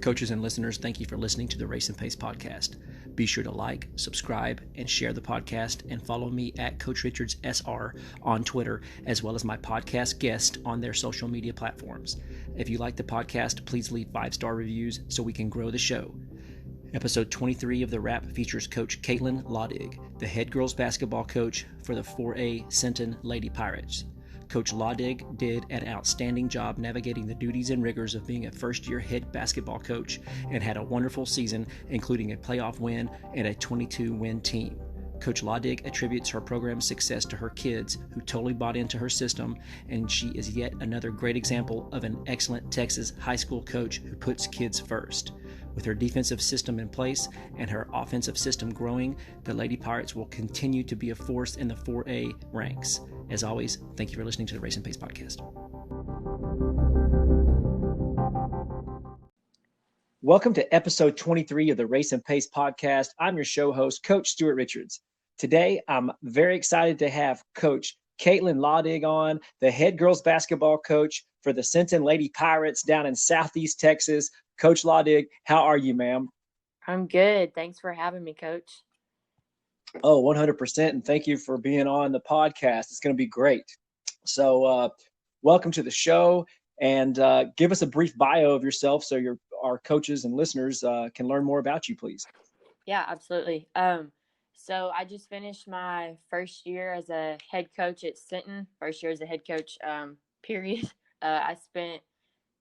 Coaches and listeners, thank you for listening to the Race and Pace podcast. Be sure to like, subscribe, and share the podcast, and follow me at Coach Richards SR on Twitter, as well as my podcast guest on their social media platforms. If you like the podcast, please leave 5-star reviews so we can grow the show. Episode 23 of The Wrap features Coach Kaitlyn Laudig, the head girls basketball coach for the 4A Sinton Lady Pirates. Coach Laudig did an outstanding job navigating the duties and rigors of being a first-year head basketball coach and had a wonderful season, including a playoff win and a 22-win team. Coach Laudig attributes her program's success to her kids, who totally bought into her system, and she is yet another great example of an excellent Texas high school coach who puts kids first. With her defensive system in place and her offensive system growing, the Lady Pirates will continue to be a force in the 4A ranks. As always, thank you for listening to the Race and Pace podcast. Welcome to episode 23 of the Race and Pace podcast. I'm your show host, Coach Stuart Richards. Today, I'm very excited to have Coach Kaitlyn Laudig on, the head girls basketball coach for the Sinton Lady Pirates down in Southeast Texas. Coach Laudig, how are you, ma'am? I'm good. Thanks for having me, Coach. Oh, 100%. And thank you for being on the podcast. It's going to be great. So welcome to the show, and give us a brief bio of yourself so our coaches and listeners can learn more about you, please. Yeah, absolutely. So I just finished my first year as a head coach at Sinton, first year as a head coach, period. I spent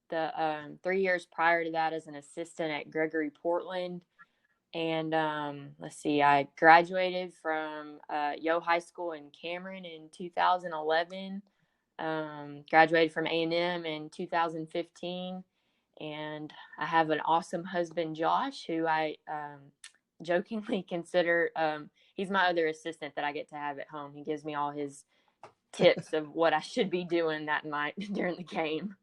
the 3 years prior to that as an assistant at Gregory Portland. And I graduated from Yo High School in Cameron in 2011, graduated from A&M in 2015, and I have an awesome husband, Josh, who I jokingly consider, he's my other assistant that I get to have at home. He gives me all his tips of what I should be doing that night during the game.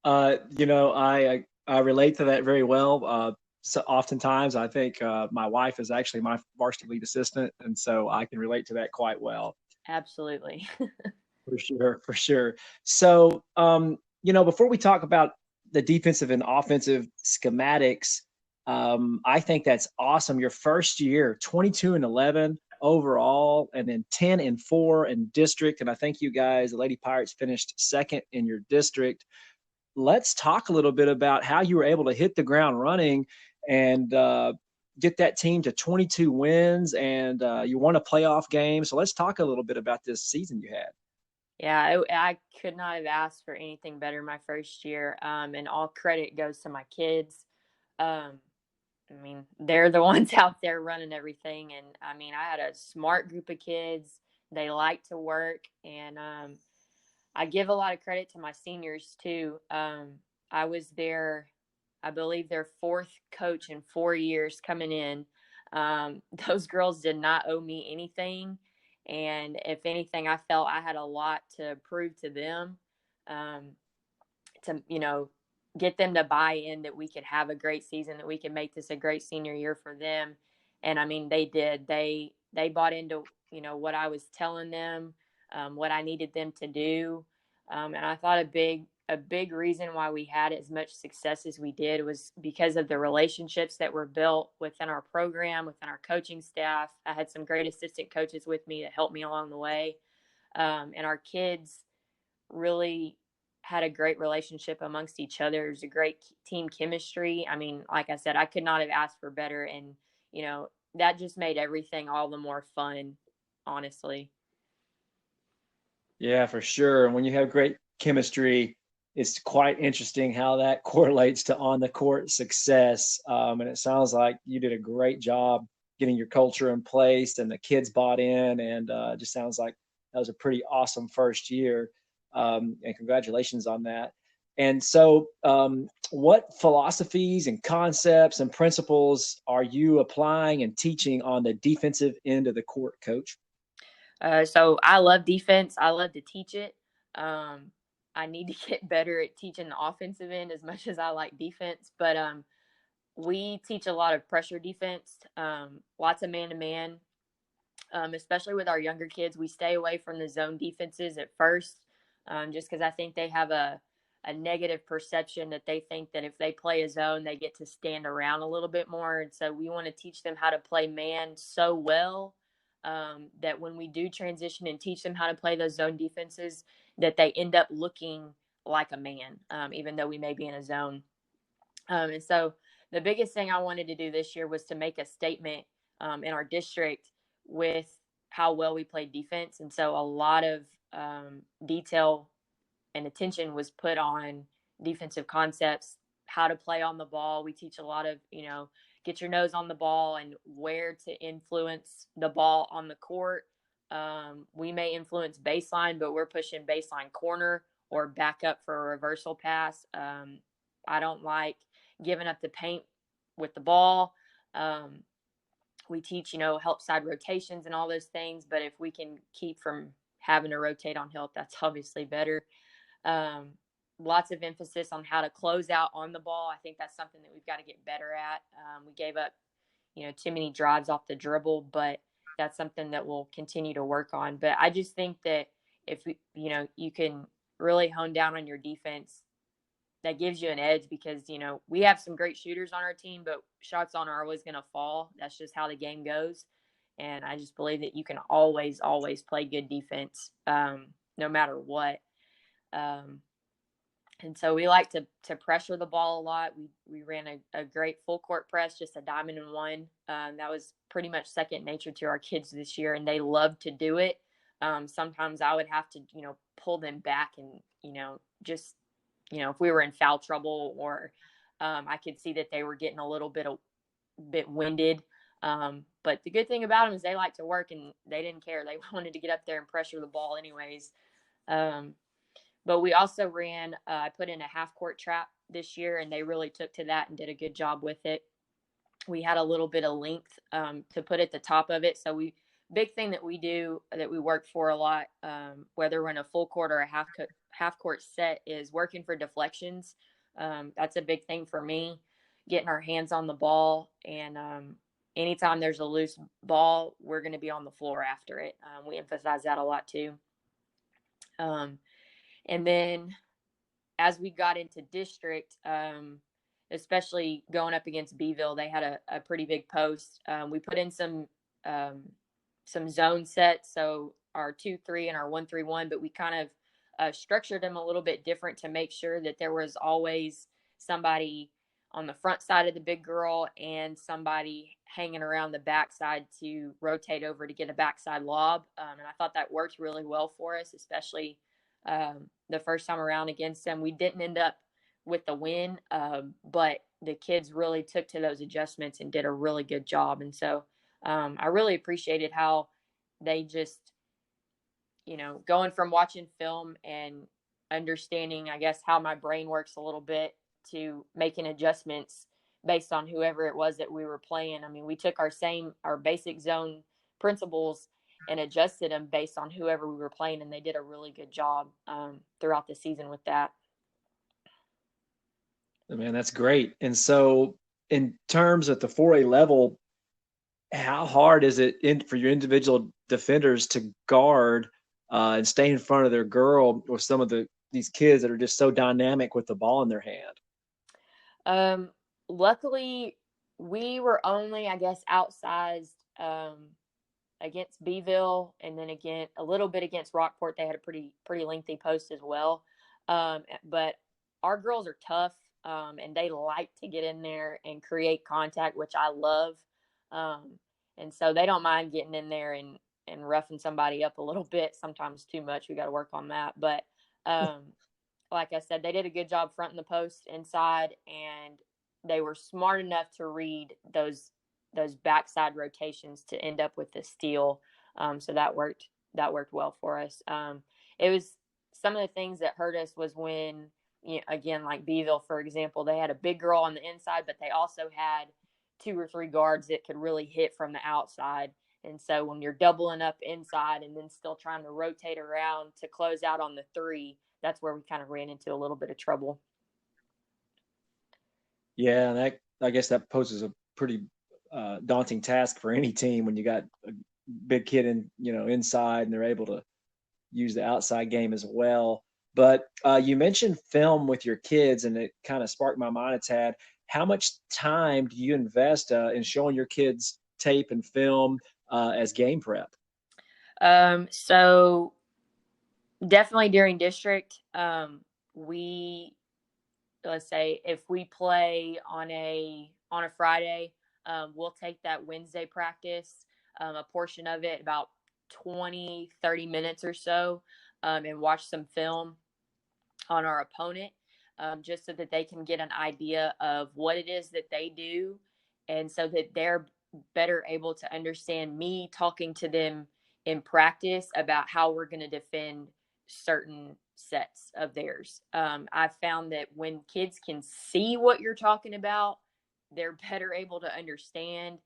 I relate to that very well. So oftentimes I think my wife is actually my varsity lead assistant, and so I can relate to that quite well. Absolutely. For sure. So, before we talk about the defensive and offensive schematics, I think that's awesome. Your first year, 22-11 overall, and then 10-4 in district. And I think you guys, the Lady Pirates, finished second in your district. Let's talk a little bit about how you were able to hit the ground running and get that team to 22 wins, and you won a playoff game. So let's talk a little bit about this season you had. Yeah, I could not have asked for anything better my first year, and all credit goes to my kids. They're the ones out there running everything, and I had a smart group of kids. They like to work, and I give a lot of credit to my seniors too. I was I believe their fourth coach in 4 years coming in. Those girls did not owe me anything. And if anything, I felt I had a lot to prove to them, to get them to buy in that we could have a great season, that we could make this a great senior year for them. And they did. They bought into what I was telling them, what I needed them to do. And I thought a big reason why we had as much success as we did was because of the relationships that were built within our program, within our coaching staff. I had some great assistant coaches with me that helped me along the way. And our kids really had a great relationship amongst each other. There's a great team chemistry. Like I said, I could not have asked for better. And, that just made everything all the more fun, honestly. Yeah, for sure. And when you have great chemistry, it's quite interesting how that correlates to on the court success. And it sounds like you did a great job getting your culture in place, and the kids bought in, and it just sounds like that was a pretty awesome first year. And congratulations on that. And so what philosophies and concepts and principles are you applying and teaching on the defensive end of the court, Coach? So I love defense. I love to teach it. I need to get better at teaching the offensive end as much as I like defense. But we teach a lot of pressure defense, lots of man-to-man, especially with our younger kids. We stay away from the zone defenses at first, just because I think they have a a negative perception that they think that if they play a zone, they get to stand around a little bit more. And so we want to teach them how to play man so well that when we do transition and teach them how to play those zone defenses, that they end up looking like a man, even though we may be in a zone. And so the biggest thing I wanted to do this year was to make a statement in our district with how well we played defense. And so a lot of detail and attention was put on defensive concepts, how to play on the ball. We teach a lot of, get your nose on the ball and where to influence the ball on the court. We may influence baseline, but we're pushing baseline corner or back up for a reversal pass. I don't like giving up the paint with the ball. We teach, help side rotations and all those things. But if we can keep from having to rotate on help, that's obviously better. Lots of emphasis on how to close out on the ball. I think that's something that we've got to get better at. We gave up, too many drives off the dribble, but that's something that we'll continue to work on. But I just think that if, you can really hone down on your defense, that gives you an edge because, we have some great shooters on our team, but shots aren't always going to fall. That's just how the game goes. And I just believe that you can always, always play good defense, no matter what. And so we like to pressure the ball a lot. We ran a great full court press, just a diamond and one. That was pretty much second nature to our kids this year, and they loved to do it. Sometimes I would have to, pull them back and, just, if we were in foul trouble or I could see that they were getting a little bit winded. But the good thing about them is they like to work and they didn't care. They wanted to get up there and pressure the ball anyways. But we also I put in a half court trap this year, and they really took to that and did a good job with it. We had a little bit of length to put at the top of it. So big thing that we do that we work for a lot, whether we're in a full court or a half court set, is working for deflections. That's a big thing for me, getting our hands on the ball. And anytime there's a loose ball, we're going to be on the floor after it. We emphasize that a lot too. And then as we got into district, especially going up against Beeville, they had a pretty big post. We put in some zone sets, so our 2-3 and our 1-3-1, but we kind of structured them a little bit different to make sure that there was always somebody on the front side of the big girl and somebody hanging around the backside to rotate over to get a backside lob. And I thought that worked really well for us, especially the first time around against them. We didn't end up with the win, but the kids really took to those adjustments and did a really good job. And so I really appreciated how they just, going from watching film and understanding, I guess, how my brain works a little bit to making adjustments based on whoever it was that we were playing. I mean, we took our basic zone principles and adjusted them based on whoever we were playing, and they did a really good job throughout the season with that. Man, that's great. And so in terms of the 4A level, how hard is it for your individual defenders to guard and stay in front of their girl with some of these kids that are just so dynamic with the ball in their hand? Luckily, we were only, I guess, outsized against Beeville, and then again a little bit against Rockport. They had a pretty lengthy post as well. But our girls are tough, and they like to get in there and create contact, which I love. And so they don't mind getting in there and roughing somebody up a little bit, sometimes too much. We got to work on that. But like I said, they did a good job fronting the post inside, and they were smart enough to read those backside rotations to end up with the steal. So that worked well for us. It was some of the things that hurt us was when, again, like Beeville, for example, they had a big girl on the inside, but they also had 2 or 3 guards that could really hit from the outside. And so when you're doubling up inside and then still trying to rotate around to close out on the 3, that's where we kind of ran into a little bit of trouble. Yeah, I guess that poses a pretty daunting task for any team when you got a big kid inside and they're able to use the outside game as well. But you mentioned film with your kids, and it kind of sparked my mind a tad. How much time do you invest in showing your kids tape and film as game prep? So definitely during district, we let's say if we play on a Friday, we'll take that Wednesday practice, a portion of it, about 20-30 minutes or so, and watch some film on our opponent, just so that they can get an idea of what it is that they do, and so that they're better able to understand me talking to them in practice about how we're going to defend certain sets of theirs. I've found that when kids can see what you're talking about, they're better able to understand,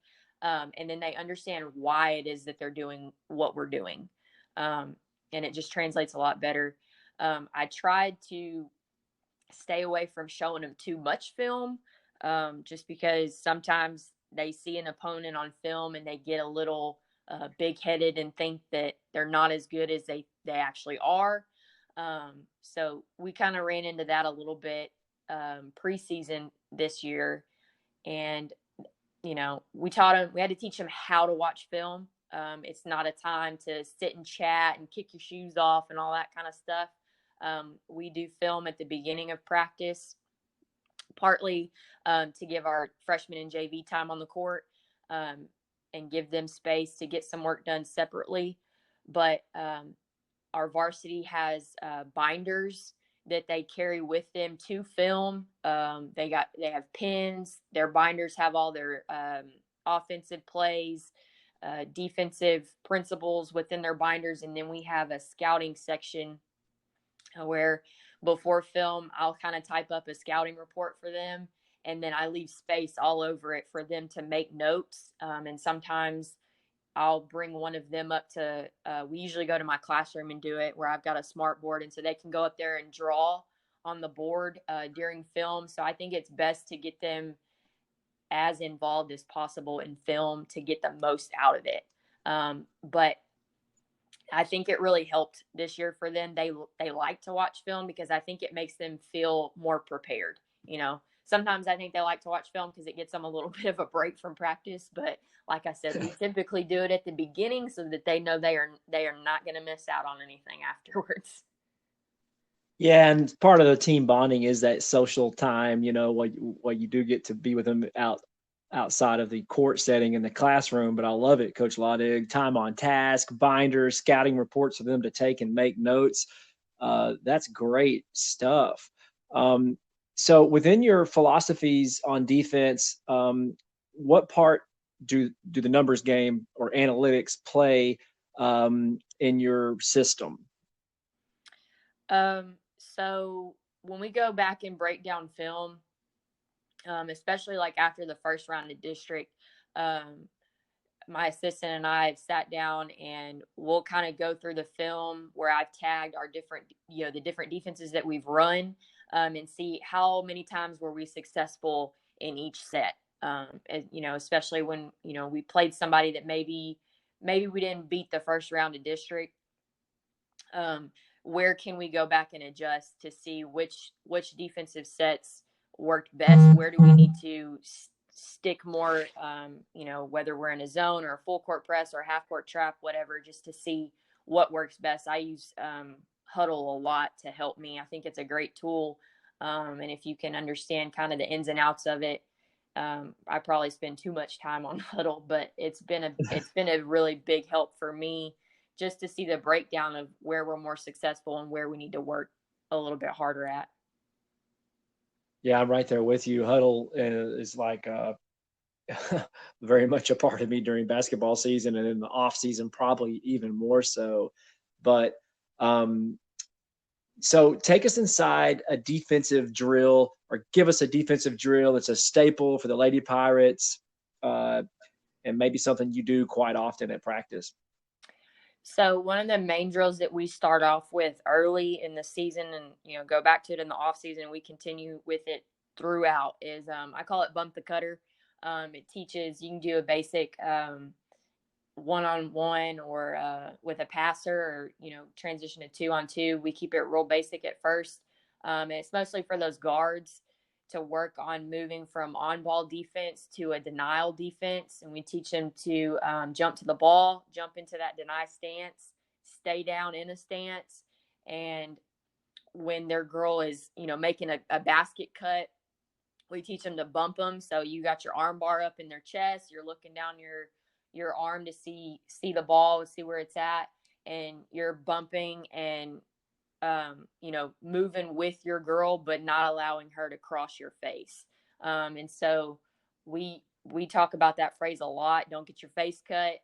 and then they understand why it is that they're doing what we're doing. Um, and it just translates a lot better. I tried to stay away from showing them too much film, just because sometimes they see an opponent on film and they get a little big headed and think that they're not as good as they actually are. So we kind of ran into that a little bit preseason this year. And, we taught them, we had to teach them how to watch film. It's not a time to sit and chat and kick your shoes off and all that kind of stuff. We do film at the beginning of practice, partly to give our freshmen and JV time on the court, um, and give them space to get some work done separately. But our varsity has binders that they carry with them to film. They have pins. Their binders have all their offensive plays, defensive principles within their binders, and then we have a scouting section where before film I'll kind of type up a scouting report for them, and then I leave space all over it for them to make notes. And sometimes I'll bring one of them up to, we usually go to my classroom and do it, where I've got a smart board. And so they can go up there and draw on the board during film. So I think it's best to get them as involved as possible in film to get the most out of it. But I think it really helped this year for them. They like to watch film because I think it makes them feel more prepared. Sometimes I think they like to watch film because it gets them a little bit of a break from practice. But like I said, we typically do it at the beginning so that they know they are not going to miss out on anything afterwards. Yeah, and part of the team bonding is that social time. What you do get to be with them outside of the court setting in the classroom. But I love it, Coach Laudig. Time on task, binders, scouting reports for them to take and make notes. That's great stuff. So within your philosophies on defense, what part do the numbers game or analytics play in your system? So when we go back and break down film, especially like after the first round of district, um, my assistant and I have sat down and we'll kind of go through the film where I've tagged our different, the different defenses that we've run, and see how many times were we successful in each set. Especially when, we played somebody that maybe we didn't beat the first round of district. Where can we go back and adjust to see which defensive sets worked best? Where do we need to stick more, whether we're in a zone or a full court press or half court trap, whatever, just to see what works best. I use Huddle a lot to help me. I think it's a great tool. And if you can understand kind of the ins and outs of it, I probably spend too much time on Huddle, but it's been a really big help for me just to see the breakdown of where we're more successful and where we need to work a little bit harder at. Yeah, I'm right there with you. Huddle is like very much a part of me during basketball season, and in the off season, probably even more so. But so take us inside a defensive drill, or give us a defensive drill that's a staple for the Lady Pirates, and maybe something you do quite often at practice. So one of the main drills that we start off with early in the season, and go back to it in the off season, we continue with it throughout, is I call it bump the cutter. It teaches, you can do a basic one-on-one or with a passer, or transition to 2-on-2. We keep it real basic at first. It's mostly for those guards to work on moving from on-ball defense to a denial defense, and we teach them to jump to the ball, jump into that deny stance, stay down in a stance, and when their girl is making a basket cut, we teach them to bump them. So you got your arm bar up in their chest, you're looking down your arm to see the ball, see where it's at, and you're bumping and moving with your girl, but not allowing her to cross your face. And so we talk about that phrase a lot. Don't get your face cut.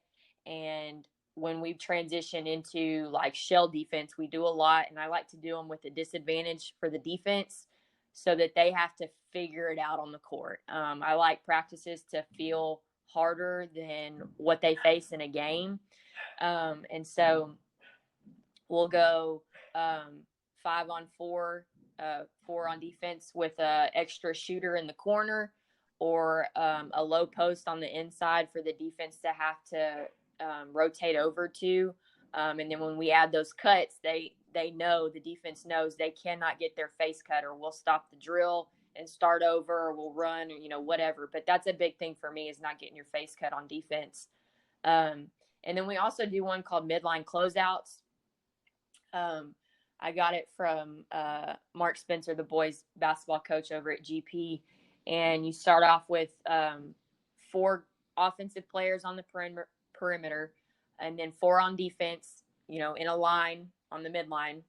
And when we transition into like shell defense, we do a lot, and I like to do them with a disadvantage for the defense so that they have to figure it out on the court. I like practices to feel harder than what they face in a game. And so we'll go 5-on-4, 4 on defense with a extra shooter in the corner, or a low post on the inside for the defense to have to rotate over to. And then when we add those cuts, they know, the defense knows they cannot get their face cut, or we'll stop the drill and start over, or we'll run, or whatever. But that's a big thing for me, is not getting your face cut on defense. And then we also do one called midline closeouts. I got it from Mark Spencer, the boys basketball coach over at GP. And you start off with 4 offensive players on the perimeter, and then 4 on defense, in a line on the midline.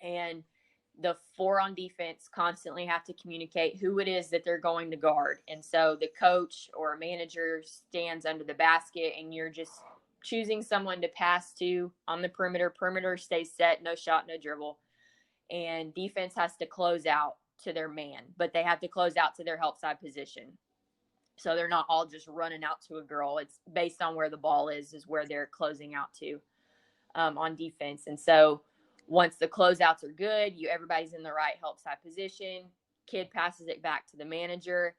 And the 4 on defense constantly have to communicate who it is that they're going to guard. And so the coach or a manager stands under the basket, and you're just choosing someone to pass to on the perimeter. Perimeter stays set, no shot, no dribble. And defense has to close out to their man, but they have to close out to their help side position. So they're not all just running out to a girl. It's based on where the ball is where they're closing out to on defense. And so once the closeouts are good, everybody's in the right help side position. Kid passes it back to the manager.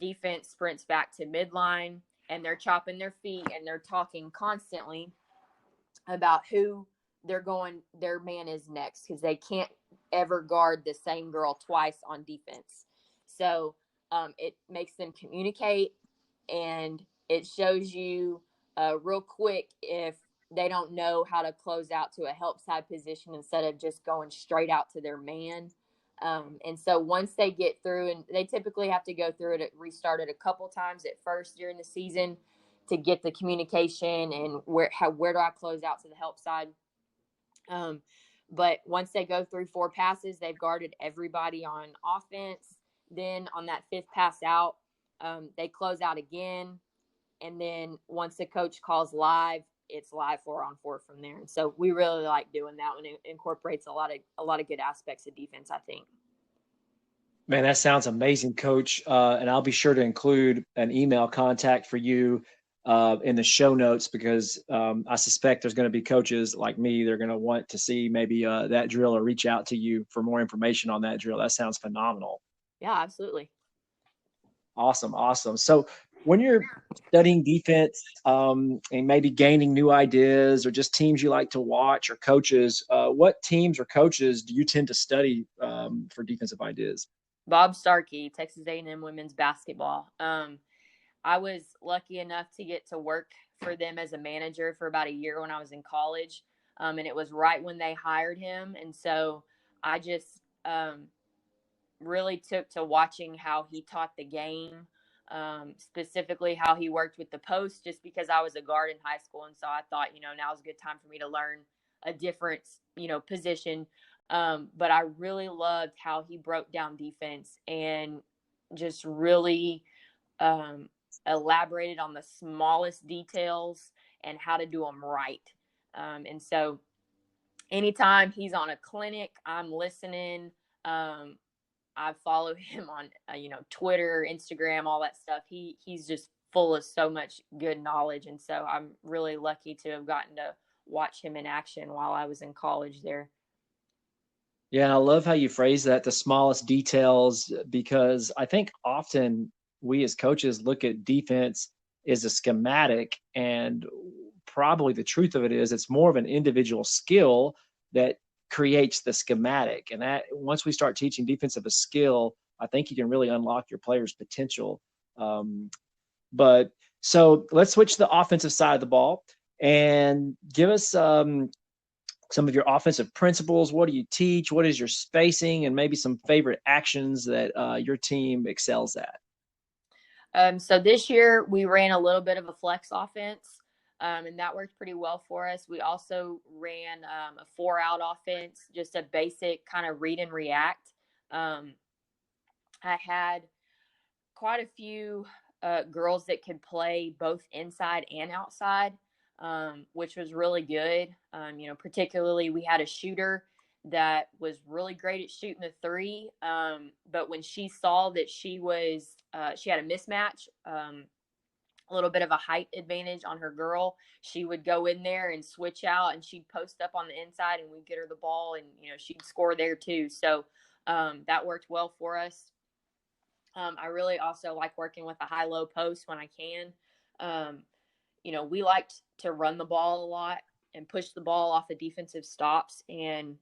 Defense sprints back to midline, and they're chopping their feet, and they're talking constantly about who their man is next, because they can't ever guard the same girl twice on defense. So it makes them communicate, and it shows you real quick if they don't know how to close out to a help side position instead of just going straight out to their man. And so once they get through, and they typically have to go through it, restart it a couple times at first during the season to get the communication and where do I close out to the help side. But once they go through 4 passes, they've guarded everybody on offense. Then on that 5th pass out, they close out again. And then once the coach calls live, it's live 4-on-4 from there. And so we really like doing that one. It incorporates a lot of good aspects of defense, I think. Man, that sounds amazing, Coach. And I'll be sure to include an email contact for you in the show notes, because I suspect there's going to be coaches like me. They're going to want to see maybe that drill, or reach out to you for more information on that drill. That sounds phenomenal. Yeah, absolutely. Awesome. So when you're studying defense and maybe gaining new ideas, or just teams you like to watch, or coaches, what teams or coaches do you tend to study for defensive ideas? Bob Starkey, Texas A&M women's basketball. I was lucky enough to get to work for them as a manager for about a year when I was in college. And it was right when they hired him. And so I just really took to watching how he taught the game, specifically how he worked with the post, just because I was a guard in high school. And so I thought, now's a good time for me to learn a different, position. But I really loved how he broke down defense and just really elaborated on the smallest details and how to do them right. And so anytime he's on a clinic, I'm listening. I follow him on, Twitter, Instagram, all that stuff. He's just full of so much good knowledge. And so I'm really lucky to have gotten to watch him in action while I was in college there. Yeah, and I love how you phrase that, the smallest details, because I think often we as coaches look at defense is a schematic, and probably the truth of it is it's more of an individual skill that creates the schematic. And that once we start teaching defense of a skill, I think you can really unlock your players' potential. But so let's switch to the offensive side of the ball and give us some of your offensive principles. What do you teach? What is your spacing? And maybe some favorite actions that your team excels at. So this year we ran a little bit of a flex offense, and that worked pretty well for us. We also ran a 4-out offense, just a basic kind of read and react. I had quite a few girls that could play both inside and outside, which was really good. Particularly we had a shooter that was really great at shooting the three. But when she saw that she had a mismatch, a little bit of a height advantage on her girl, she would go in there and switch out, and she'd post up on the inside, and we'd get her the ball, and she'd score there too. So that worked well for us. I really also like working with a high-low post when I can. We liked to run the ball a lot and push the ball off of defensive stops. And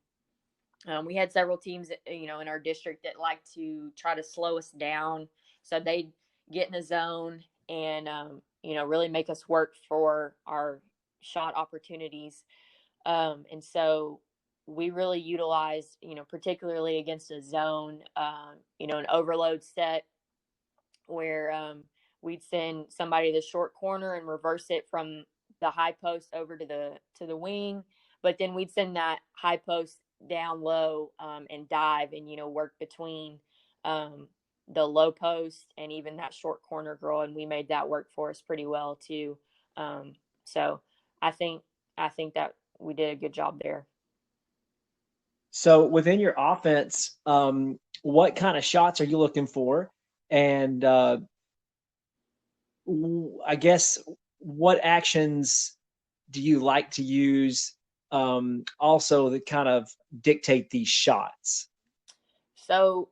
we had several teams, in our district that liked to try to slow us down. So they'd get in a zone and, really make us work for our shot opportunities. And so we really utilized, particularly against a zone, an overload set where we'd send somebody to the short corner and reverse it from the high post over to the wing, but then we'd send that high post down low and dive and work between the low post and even that short corner girl, and we made that work for us pretty well too. So I think that we did a good job there. So within your offense, what kind of shots are you looking for? And I guess what actions do you like to use also that kind of dictate these shots? So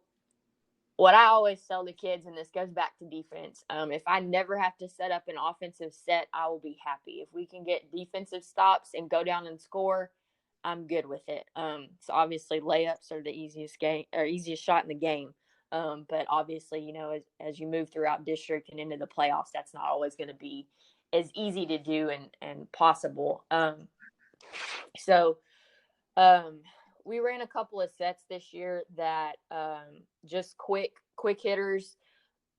what I always tell the kids, and this goes back to defense, if I never have to set up an offensive set, I will be happy. If we can get defensive stops and go down and score, I'm good with it. So obviously layups are the easiest shot in the game. But obviously, as you move throughout district and into the playoffs, that's not always going to be as easy to do and possible. So we ran a couple of sets this year that just quick hitters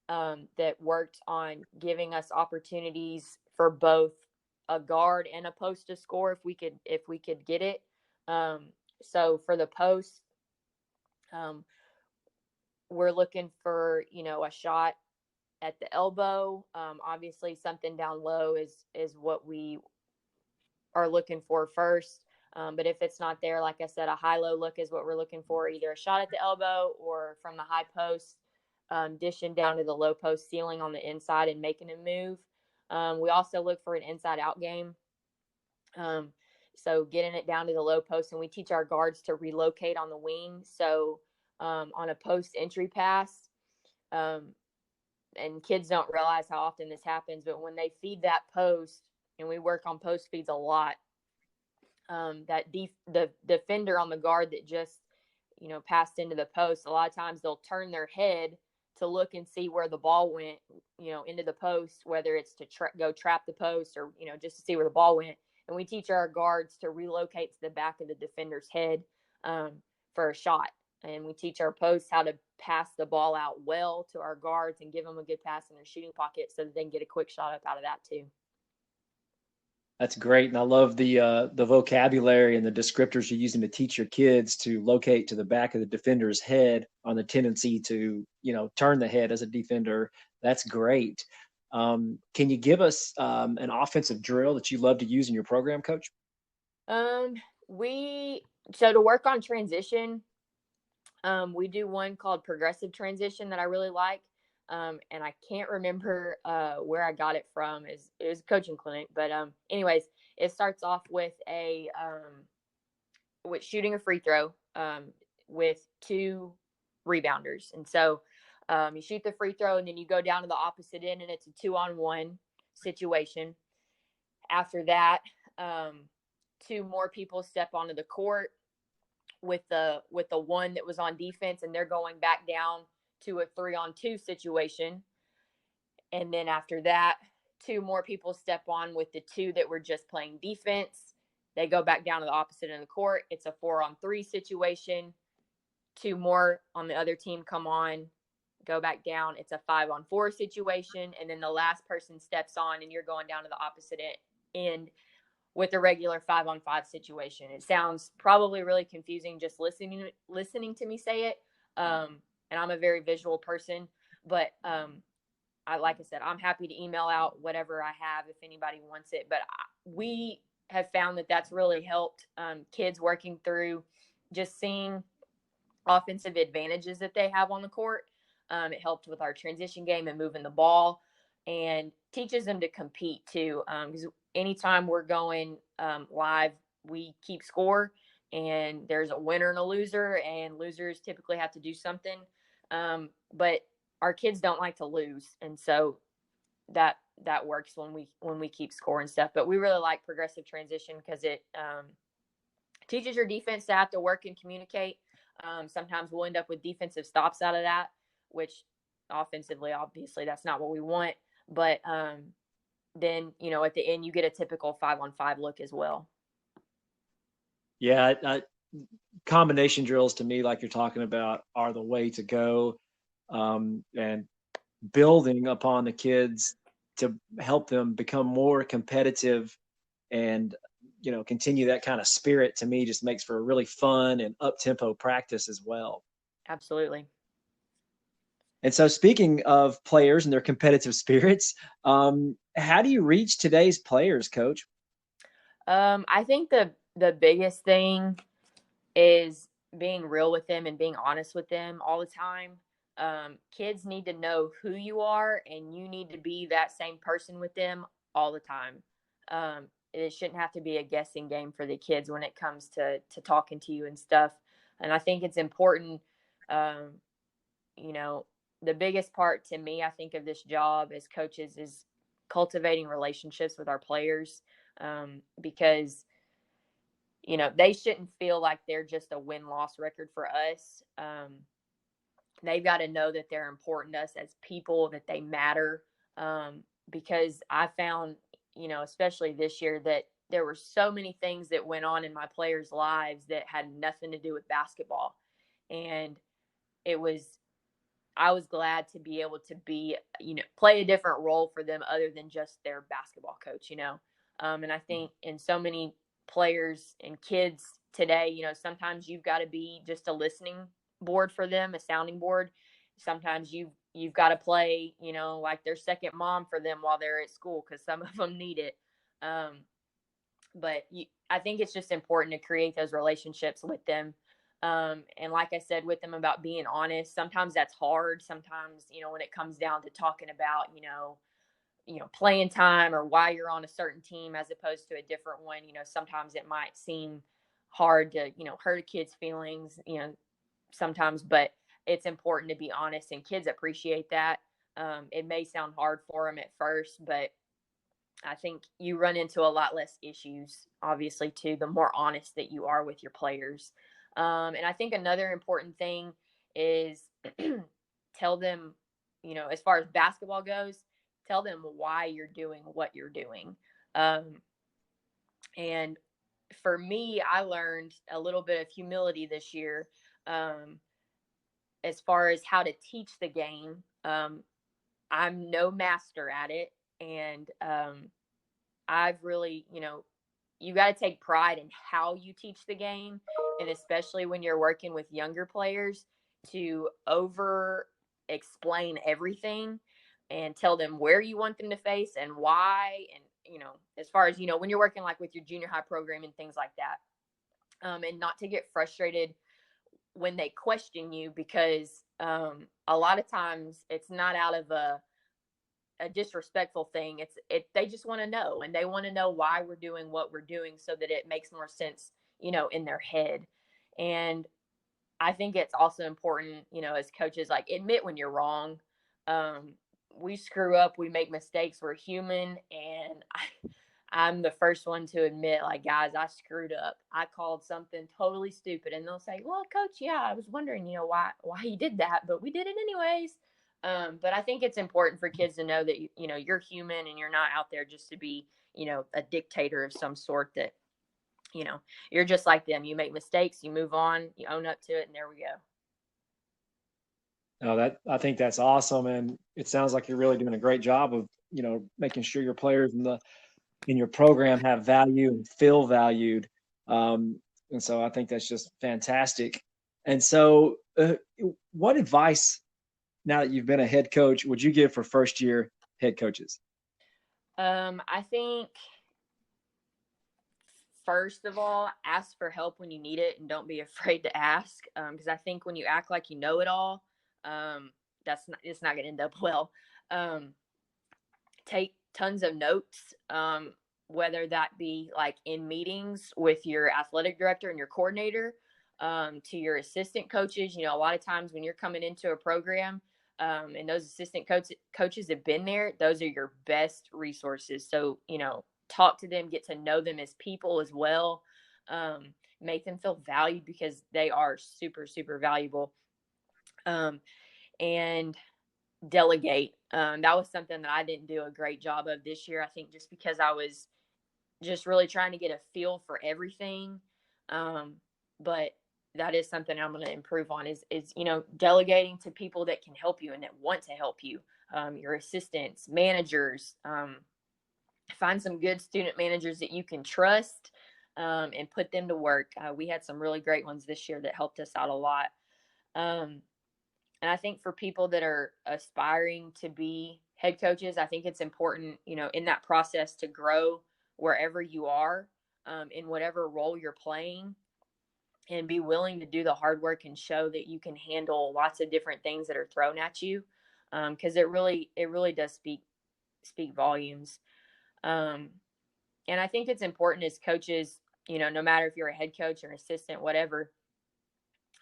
that worked on giving us opportunities for both a guard and a post to score if we could get it. So for the post, we're looking for a shot at the elbow. Obviously, something down low is what we are looking for first. But if it's not there, like I said, a high-low look is what we're looking for, either a shot at the elbow or from the high post, dishing down to the low post ceiling on the inside and making a move. We also look for an inside-out game. So getting it down to the low post, and we teach our guards to relocate on the wing. So on a post entry pass, and kids don't realize how often this happens, but when they feed that post, and we work on post feeds a lot, the defender on the guard that just passed into the post, a lot of times they'll turn their head to look and see where the ball went, into the post, whether it's to go trap the post or just to see where the ball went. And we teach our guards to relocate to the back of the defender's head for a shot. And we teach our posts how to pass the ball out well to our guards and give them a good pass in their shooting pocket so that they can get a quick shot up out of that too. That's great, and I love the vocabulary and the descriptors you're using to teach your kids to locate to the back of the defender's head on the tendency to turn the head as a defender. That's great. Can you give us an offensive drill that you love to use in your program, Coach? So to work on transition, we do one called progressive transition that I really like. And I can't remember where I got it from. It was a coaching clinic, but anyways, it starts off with with shooting a free throw with two rebounders, and so you shoot the free throw, and then you go down to the opposite end, and it's a 2-on-1. situation. After that, 2 more people step onto the court with the one that was on defense, and they're going back down to a 3-on-2 situation. And then after that, 2 more people step on with the 2 that were just playing defense. They go back down to the opposite end of the court. It's a 4-on-3 situation. 2 more on the other team come on, go back down. It's a 5-on-4 situation. And then the last person steps on, and you're going down to the opposite end with a regular 5-on-5 situation. It sounds probably really confusing just listening to me say it. And I'm a very visual person, but like I said, I'm happy to email out whatever I have if anybody wants it. But we have found that that's really helped kids working through just seeing offensive advantages that they have on the court. It helped with our transition game and moving the ball, and teaches them to compete too. Because anytime we're going live, we keep score, and there's a winner and a loser, and losers typically have to do something. But our kids don't like to lose, and so that works when we keep score and stuff. But we really like progressive transition because it teaches your defense to have to work and communicate. Sometimes we'll end up with defensive stops out of that, which offensively, obviously, that's not what we want. But then, at the end, you get a typical 5-on-5 look as well. Yeah, combination drills to me, like you're talking about, are the way to go. And building upon the kids to help them become more competitive and continue that kind of spirit, to me, just makes for a really fun and up-tempo practice as well. Absolutely. And so, speaking of players and their competitive spirits, how do you reach today's players, Coach? I think the biggest thing is being real with them and being honest with them all the time. Kids need to know who you are, and you need to be that same person with them all the time. It shouldn't have to be a guessing game for the kids when it comes to talking to you and stuff. And I think it's important, the biggest part to me, I think, of this job as coaches is cultivating relationships with our players, because, they shouldn't feel like they're just a win-loss record for us. They've got to know that they're important to us as people, that they matter, because I found, especially this year, that there were so many things that went on in my players' lives that had nothing to do with basketball. And I was glad to be able to be, play a different role for them other than just their basketball coach, and I think in so many players and kids today, sometimes you've got to be just a listening board for them, a sounding board. Sometimes you've got to play, like their second mom for them while they're at school, because some of them need it. But I think it's just important to create those relationships with them. And like I said, with them about being honest, sometimes that's hard. Sometimes, when it comes down to talking about, playing time or why you're on a certain team as opposed to a different one, sometimes it might seem hard to, hurt a kid's feelings, sometimes, but it's important to be honest, and kids appreciate that. It may sound hard for them at first, but I think you run into a lot less issues, obviously, too, the more honest that you are with your players. And I think another important thing is tell them, as far as basketball goes, tell them why you're doing what you're doing. And for me, I learned a little bit of humility this year, as far as how to teach the game. I'm no master at it. And I've really, you got to take pride in how you teach the game. And especially when you're working with younger players, to over explain everything and tell them where you want them to face and why. And, as far as, when you're working like with your junior high program and things like that, and not to get frustrated when they question you, because a lot of times it's not out of a disrespectful thing. They just want to know, and they want to know why we're doing what we're doing so that it makes more sense, in their head. And I think it's also important, as coaches, like, admit when you're wrong. we screw up, we make mistakes, we're human. And I'm the first one to admit, like, guys, I screwed up. I called something totally stupid. And they'll say, well, coach, yeah, I was wondering, why you did that, but we did it anyways. But I think it's important for kids to know that, you're human and you're not out there just to be, a dictator of some sort, that, you're just like them. You make mistakes, you move on, you own up to it, and there we go. No, I think that's awesome. And it sounds like you're really doing a great job of, making sure your players in your program have value and feel valued. And so I think that's just fantastic. And so what advice, now that you've been a head coach, would you give for first year head coaches? I think, first of all, ask for help when you need it and don't be afraid to ask. Because I think when you act like you know it all, it's not going to end up well. Take tons of notes, whether that be like in meetings with your athletic director and your coordinator, to your assistant coaches. A lot of times when you're coming into a program, and those assistant coaches have been there, those are your best resources. So, talk to them, get to know them as people as well. Make them feel valued, because they are super, super valuable. And delegate. That was something that I didn't do a great job of this year. I think just because I was just really trying to get a feel for everything. But that is something I'm going to improve on, is delegating to people that can help you and that want to help you. Your assistants, managers, find some good student managers that you can trust, and put them to work. We had some really great ones this year that helped us out a lot. And I think for people that are aspiring to be head coaches, I think it's important, in that process, to grow wherever you are, in whatever role you're playing, and be willing to do the hard work and show that you can handle lots of different things that are thrown at you. Because it really does speak volumes. And I think it's important as coaches, no matter if you're a head coach or assistant, whatever,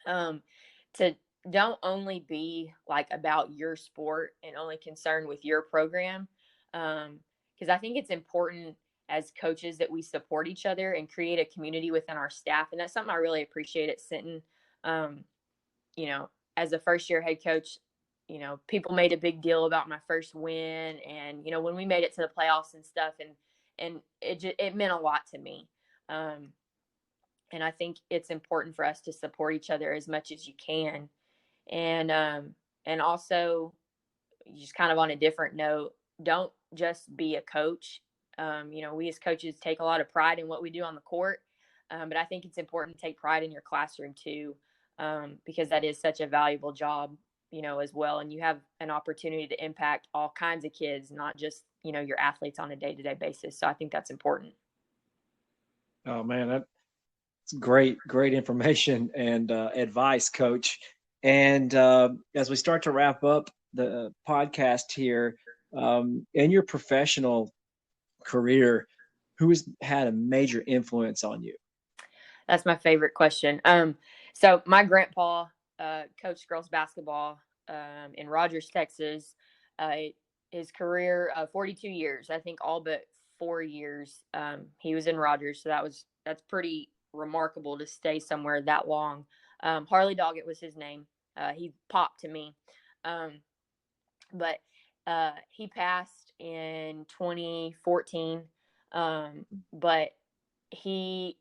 to don't only be like about your sport and only concerned with your program. Because I think it's important as coaches that we support each other and create a community within our staff. And that's something I really appreciate at Sinton. As a first year head coach, people made a big deal about my first win. And, when we made it to the playoffs and stuff, and it meant a lot to me. And I think it's important for us to support each other as much as you can. And also, just kind of on a different note, don't just be a coach. We as coaches take a lot of pride in what we do on the court. But I think it's important to take pride in your classroom too, because that is such a valuable job, as well. And you have an opportunity to impact all kinds of kids, not just, your athletes on a day-to-day basis. So I think that's important. Oh man, that's great information and advice, Coach. And as we start to wrap up the podcast here, in your professional career, who has had a major influence on you? That's my favorite question. So my grandpa coached girls basketball in Rogers, Texas. His career, 42 years, I think all but 4 years he was in Rogers. So that's pretty remarkable to stay somewhere that long. Harley Doggett was his name. He popped to me. But he passed in 2014. But he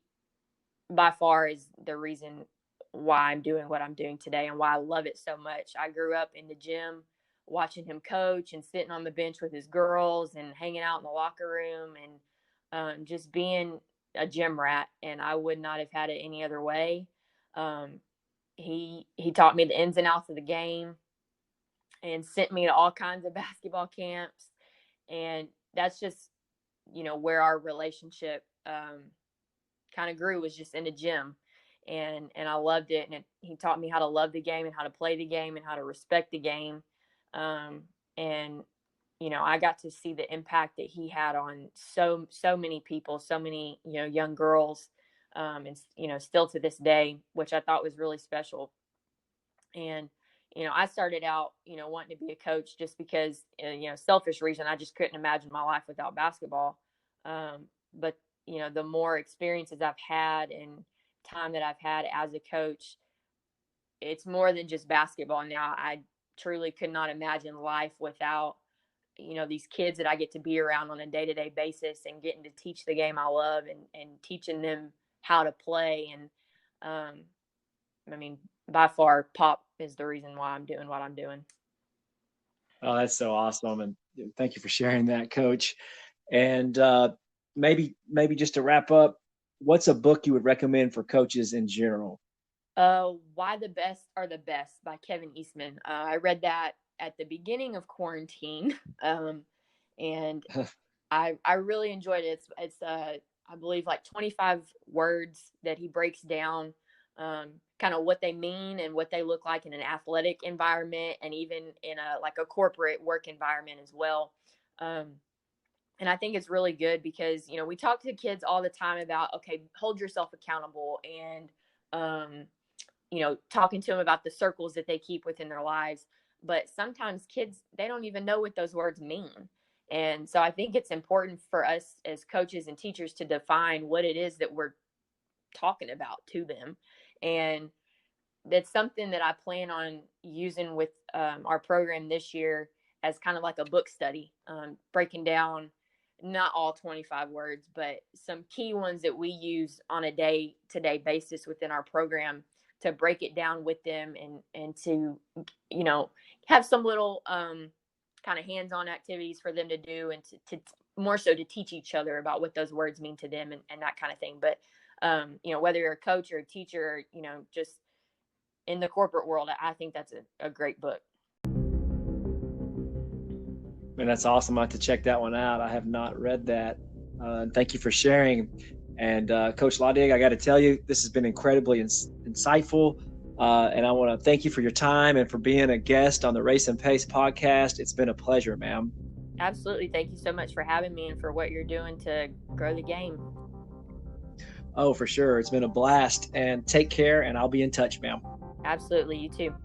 by far is the reason why I'm doing what I'm doing today and why I love it so much. I grew up in the gym watching him coach and sitting on the bench with his girls and hanging out in the locker room and just being a gym rat. And I would not have had it any other way. He taught me the ins and outs of the game and sent me to all kinds of basketball camps. And that's just, where our relationship kind of grew, was just in the gym. And I loved it. And he taught me how to love the game and how to play the game and how to respect the game. And, I got to see the impact that he had on so many people, so many, young girls, and, still to this day, which I thought was really special. And, I started out, wanting to be a coach just because, selfish reason. I just couldn't imagine my life without basketball. But, the more experiences I've had and time that I've had as a coach, it's more than just basketball now. I truly could not imagine life without, these kids that I get to be around on a day-to-day basis and getting to teach the game I love and teaching them how to play. And, by far, Pop is the reason why I'm doing what I'm doing. Oh, that's so awesome. And thank you for sharing that, Coach. And maybe just to wrap up, what's a book you would recommend for coaches in general? Why the Best Are the Best by Kevin Eastman. I read that at the beginning of quarantine, and I really enjoyed it. It's I believe like 25 words that he breaks down, kind of what they mean and what they look like in an athletic environment and even in a corporate work environment as well. And I think it's really good because, we talk to kids all the time about, okay, hold yourself accountable and, talking to them about the circles that they keep within their lives. But sometimes kids, they don't even know what those words mean. And so I think it's important for us as coaches and teachers to define what it is that we're talking about to them. And that's something that I plan on using with our program this year as kind of like a book study, breaking down not all 25 words, but some key ones that we use on a day-to-day basis within our program to break it down with them and to, have some little kind of hands-on activities for them to do and to more so to teach each other about what those words mean to them and that kind of thing. But, whether you're a coach or a teacher, just in the corporate world, I think that's a great book. And that's awesome. I have to check that one out. I have not read that. Thank you for sharing. And Coach Laudig, I got to tell you, this has been incredibly insightful. And I want to thank you for your time and for being a guest on the Race and Pace podcast. It's been a pleasure, ma'am. Absolutely. Thank you so much for having me and for what you're doing to grow the game. Oh, for sure. It's been a blast. And take care, and I'll be in touch, ma'am. Absolutely. You too.